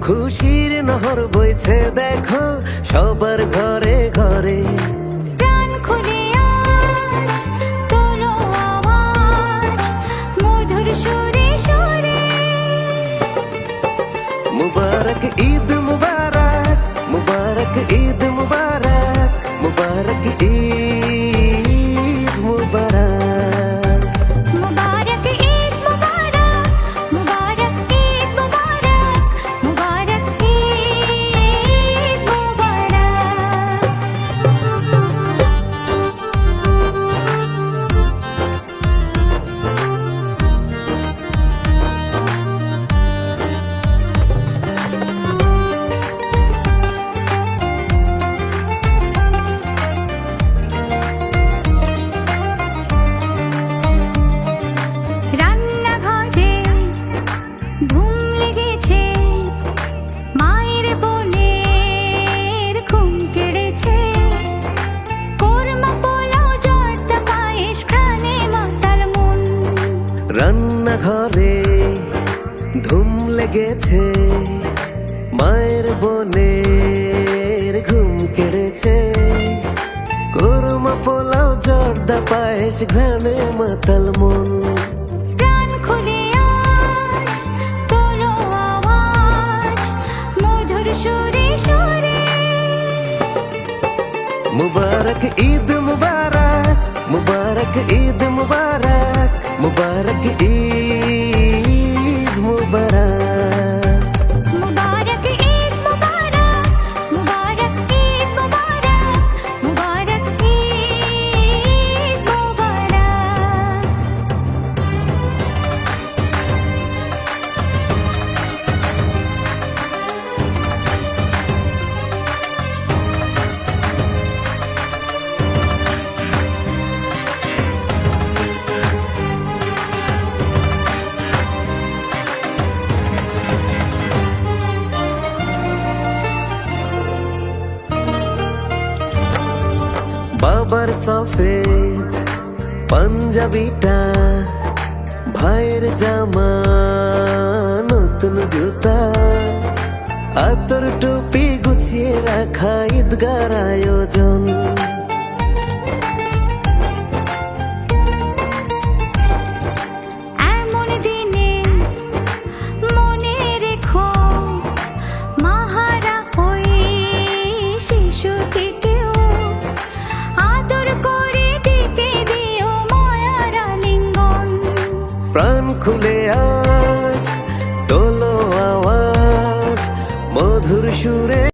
খুশির নহর বইছে দেখো সবার ঘরে ঘরে। প্রাণ খুলে আজ তোলো আওয়াজ মধুর সুরে সুরে। মুবারক ঈদ মুবারক, মুবারক ঈদ মুবারক, মুবারক ঈদ মুবারক। মুবারক ঈদ মুবারক, মুবারক ঈদ মুবারক, মুবারক ঈদ মুবারক। রান্নাঘরে ধুম লেগেছে, মায়ের বোনের ঘুম কেড়েছে। কোরমা পোলাও জর্দা পায়েস ঘ্রাণে মাতাল মন। রান্নাঘরে ধুম লেগেছে, মায়ের বোনের ঘুম কেড়েছে। কোরমা পোলাও জর্দা পায়েস ঘ্রাণে মাতাল মন। প্রাণ খুলে আজ তোলো আওয়াজ মধুর সুরে সুরে। মুবারক ঈদ মুবারক, মুবারক ঈদ মুবারক, মুবারক ঈদ মুবারক। মুবারক ঈদ মুবারক, মুবারক ঈদ মুবারক, মুবারক ঈদ মুবারক। বাবার সফেদ পাঞ্জাবিটা, ভাইয়ের জামা নতুন জুতা, আতর টুপি গুছিয়ে রাখা ঈদগার আয়োজন। এমন দিনে মনে রেখো মাহারা ওই শিশুটিকেও আদর করে ডেকে দিও মায়ার আলিঙ্গন। প্রাণ খুলে আজ তোলো আওয়াজ মধুর সুরে।